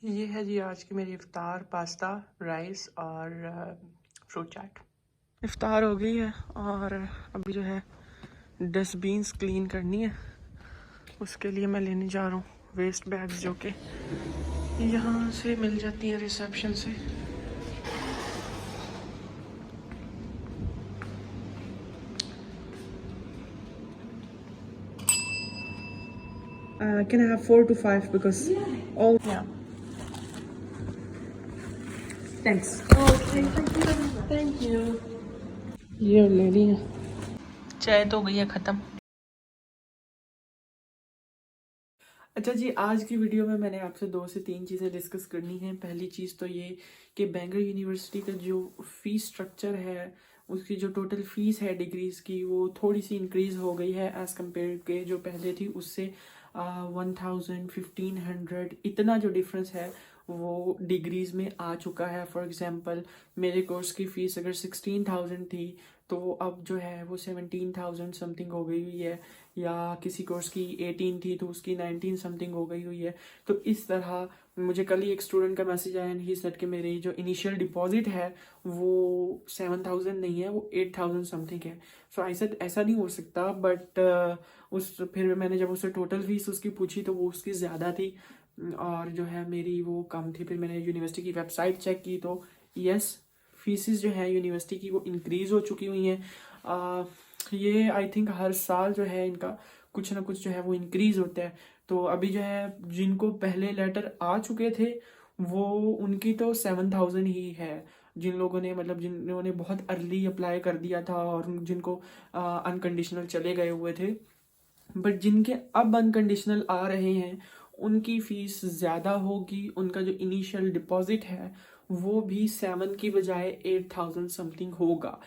ये है जी आज की मेरी इफ्तार। पास्ता, राइस और फ्रूट चाट। इफ्तार हो गई है और अभी जो है डस्टबिन्स क्लीन करनी है। उसके लिए मैं लेने जा रहा हूँ वेस्ट बैग्स, जो कि यहाँ से मिल जाती हैं रिसेप्शन से। Can I have 4 to 5 because all yeah. Thanks. Okay, thank you. ये ले लिया। चाय तो हो गई है ख़त्म। अच्छा जी, आज की वीडियो में मैंने आपसे 2 से 3 चीज़ें डिस्कस करनी है। पहली चीज़ तो ये कि बैंगर यूनिवर्सिटी का जो फ़ीस स्ट्रक्चर है, उसकी जो टोटल फ़ीस है डिग्रीज़ की, वो थोड़ी सी इंक्रीज़ हो गई है एज़ कम्पेयर के जो पहले थी उससे। 1000 1500 इतना जो डिफरेंस है वो डिग्रीज़ में आ चुका है। फॉर एग्ज़ाम्पल मेरे कोर्स की फ़ीस अगर 16,000 थी तो अब जो है वो 17,000 समथिंग हो गई हुई है, या किसी कोर्स की 18 थी तो उसकी 19 समथिंग हो गई हुई है। तो इस तरह मुझे कल ही एक स्टूडेंट का मैसेज आया, ही सेड कि मेरी जो इनिशियल डिपॉजिट है वो 7,000 नहीं है, वो 8,000 समथिंग है। सो आई सेड ऐसा नहीं हो सकता, बट फिर मैंने जब उससे टोटल फीस उसकी पूछी तो वो उसकी ज़्यादा थी और जो है मेरी वो कम थी। फिर मैंने यूनिवर्सिटी की वेबसाइट चेक की तो यस, फीसिस जो है यूनिवर्सिटी की वो इंक्रीज़ हो चुकी हुई हैं। ये आई थिंक हर साल जो है इनका कुछ ना कुछ जो है वो इंक्रीज़ होता है। तो अभी जो है जिनको पहले लेटर आ चुके थे वो उनकी तो 7,000 ही है। जिन लोगों ने मतलब जिन्होंने बहुत अर्ली अप्लाई कर दिया था और जिनको अनकंडीशनल चले गए हुए थे, बट जिनके अब अनकंडीशनल आ रहे हैं उनकी फ़ीस ज़्यादा होगी। उनका जो इनिशियल डिपॉजिट है वो भी 7 की बजाय 8,000 समथिंग होगा।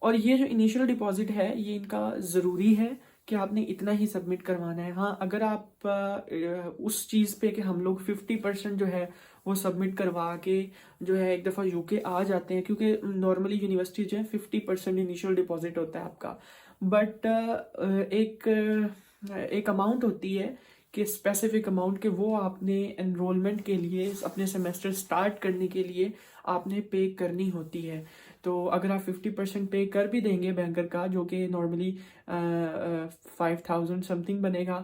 और ये जो इनिशियल डिपॉजिट है ये इनका ज़रूरी है कि आपने इतना ही सबमिट करवाना है। हाँ, अगर आप उस चीज़ पे कि हम लोग 50% जो है वो सबमिट करवा के जो है एक दफ़ा यूके आ जाते हैं, क्योंकि नॉर्मली यूनिवर्सिटी जो है 50% इनिशियल डिपॉजिट होता है आपका, बट एक अमाउंट होती है कि स्पेसिफिक अमाउंट के वो आपने एनरोलमेंट के लिए अपने सेमेस्टर स्टार्ट करने के लिए आपने पे करनी होती है। तो अगर आप 50% पे कर भी देंगे बैंकर का, जो कि नॉर्मली 5,000 समथिंग बनेगा,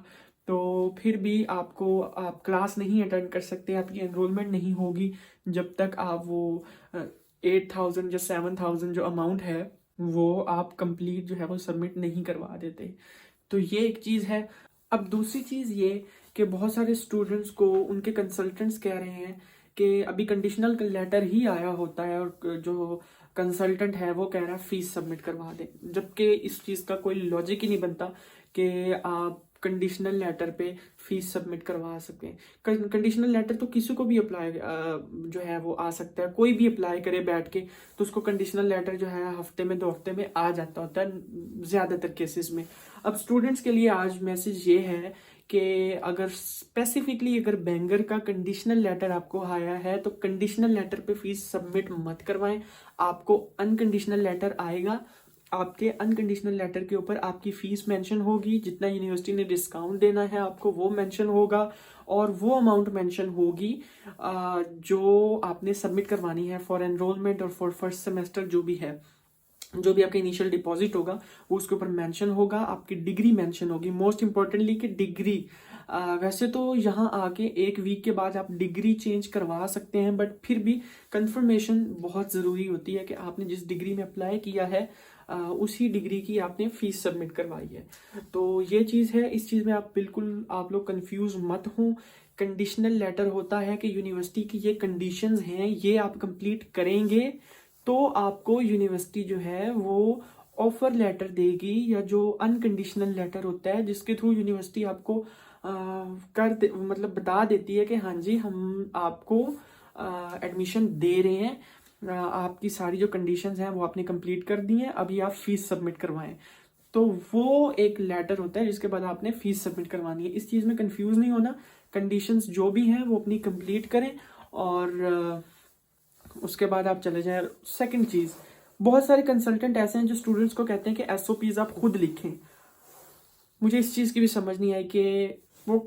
तो फिर भी आपको आप क्लास नहीं अटेंड कर सकते, आपकी एनरोलमेंट नहीं होगी जब तक आप वो 8,000 या 7,000 जो अमाउंट है वो आप कंप्लीट जो है वो सबमिट नहीं करवा देते। तो ये एक चीज़ है। अब दूसरी चीज़ ये कि बहुत सारे स्टूडेंट्स को उनके कंसल्टेंट्स कह रहे हैं कि अभी कंडीशनल लेटर ही आया होता है और जो कंसल्टेंट है वो कह रहा है फीस सबमिट करवा दें, जबकि इस चीज़ का कोई लॉजिक ही नहीं बनता कि आप कंडीशनल लेटर पे फीस सबमिट करवा सकें। कंडीशनल लेटर तो किसी को भी अप्लाई जो है वो आ सकता है, कोई भी अप्लाई करे बैठ के तो उसको कंडीशनल लेटर जो है हफ्ते में 2 हफ्ते में आ जाता होता है ज़्यादातर केसेस में। अब स्टूडेंट्स के लिए आज मैसेज ये है कि अगर स्पेसिफिकली अगर बैंगर का कंडीशनल लेटर आपको आया है तो कंडीशनल लेटर पे फीस सबमिट मत करवाएं। आपको अनकंडीशनल लेटर आएगा, आपके अनकंडीशनल लेटर के ऊपर आपकी फीस मेंशन होगी, जितना यूनिवर्सिटी ने डिस्काउंट देना है आपको वो मेंशन होगा, और वो अमाउंट मेंशन होगी जो आपने सबमिट करवानी है फॉर एनरोलमेंट और फॉर फर्स्ट सेमेस्टर। जो भी आपका इनिशियल डिपॉजिट होगा वो उसके ऊपर मेंशन होगा, आपकी डिग्री मेंशन होगी, मोस्ट इंपॉर्टेंटली कि डिग्री। वैसे तो यहाँ आके 1 वीक के बाद आप डिग्री चेंज करवा सकते हैं, बट फिर भी कंफर्मेशन बहुत ज़रूरी होती है कि आपने जिस डिग्री में अप्लाई किया है उसी डिग्री की आपने फीस सबमिट करवाई है। तो ये चीज़ है, इस चीज़ में आप लोग कंफ्यूज मत हों। कंडीशनल लेटर होता है कि यूनिवर्सिटी की ये कंडीशंस हैं, ये आप कंप्लीट करेंगे तो आपको यूनिवर्सिटी जो है वो ऑफर लेटर देगी, या जो अनकंडीशनल लेटर होता है जिसके थ्रू यूनिवर्सिटी आपको मतलब बता देती है कि हाँ जी हम आपको एडमिशन दे रहे हैं, आपकी सारी जो कंडीशंस हैं वो आपने कंप्लीट कर दी हैं, अभी आप फीस सबमिट करवाएं। तो वो एक लेटर होता है जिसके बाद आपने फीस सबमिट करवानी है। इस चीज़ में कंफ्यूज नहीं होना, कंडीशंस जो भी हैं वो अपनी कंप्लीट करें और उसके बाद आप चले जाएं। सेकंड चीज़, बहुत सारे कंसल्टेंट ऐसे हैं जो स्टूडेंट्स को कहते हैं कि SOPs आप खुद लिखें। मुझे इस चीज़ की भी समझ नहीं आई कि वो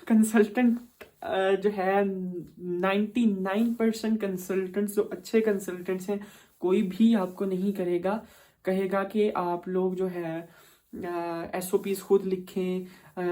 कंसल्टेंट जो है 99% कंसल्टेंट्स जो अच्छे कंसल्टेंट्स हैं, कोई भी आपको नहीं कहेगा कि आप लोग जो है SOPs खुद लिखें,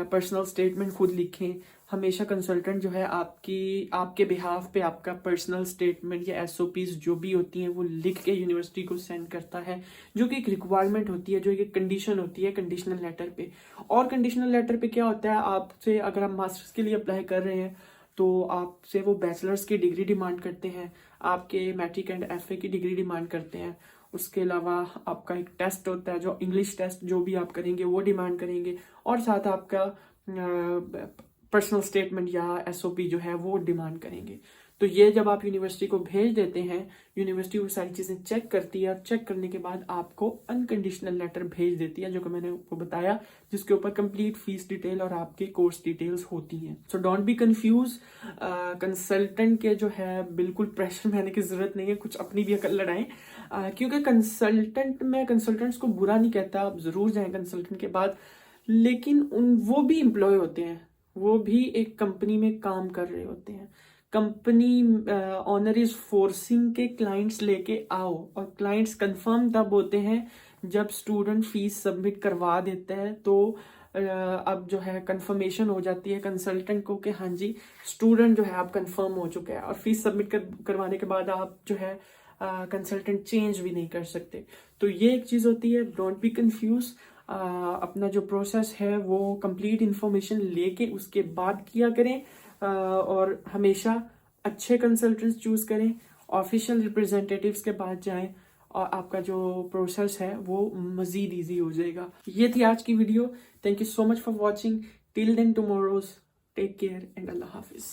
पर्सनल स्टेटमेंट खुद लिखें। हमेशा कंसल्टेंट जो है आपके बिहाफ पे आपका पर्सनल स्टेटमेंट या SOPs जो भी होती हैं वो लिख के यूनिवर्सिटी को सेंड करता है, जो कि एक रिक्वायरमेंट होती है, जो एक कंडीशन होती है कंडीशनल लेटर पे। और कंडीशनल लेटर पे क्या होता है, आपसे अगर आप मास्टर्स के लिए अप्लाई कर रहे हैं तो आपसे वो बैचलर्स की डिग्री डिमांड करते हैं, आपके मैट्रिक एंड FA की डिग्री डिमांड करते हैं। उसके अलावा आपका एक टेस्ट होता है, जो इंग्लिश टेस्ट जो भी आप करेंगे वो डिमांड करेंगे, और साथ आपका पर्सनल स्टेटमेंट या SOP जो है वो डिमांड करेंगे। तो ये जब आप यूनिवर्सिटी को भेज देते हैं, यूनिवर्सिटी वो सारी चीज़ें चेक करती है, और चेक करने के बाद आपको अनकंडीशनल लेटर भेज देती है, जो कि मैंने आपको बताया, जिसके ऊपर कंप्लीट फीस डिटेल और आपके कोर्स डिटेल्स होती हैं। So don't be confuse. Consultant के जो है बिल्कुल प्रेशर में आने की जरूरत नहीं है, कुछ अपनी भी अकल लड़ाएं, क्योंकि मैं कंसल्टेंट्स को बुरा नहीं कहता, आप जरूर जाएं कंसल्टेंट के बाद, लेकिन वो भी एम्प्लॉय होते हैं, वो भी एक कंपनी में काम कर रहे होते हैं। कंपनी ऑनर इज फोर्सिंग के क्लाइंट्स लेके आओ, और क्लाइंट्स कंफर्म तब होते हैं जब स्टूडेंट फीस सबमिट करवा देता है। तो अब जो है कंफर्मेशन हो जाती है कंसल्टेंट को कि हाँ जी स्टूडेंट जो है आप कंफर्म हो चुका है, और फीस सबमिट करवाने के बाद आप जो है कंसल्टेंट चेंज भी नहीं कर सकते। तो ये एक चीज़ होती है, डोंट बी कंफ्यूज। अपना जो प्रोसेस है वो कंप्लीट इंफॉर्मेशन लेके उसके बाद किया करें, और हमेशा अच्छे कंसल्टेंट्स चूज करें, ऑफिशियल रिप्रेजेंटेटिव्स के पास जाएं, और आपका जो प्रोसेस है वो मजीद इजी हो जाएगा। ये थी आज की video. Thank you so much for watching. Till then tomorrow's, take care and अल्लाह हाफिज।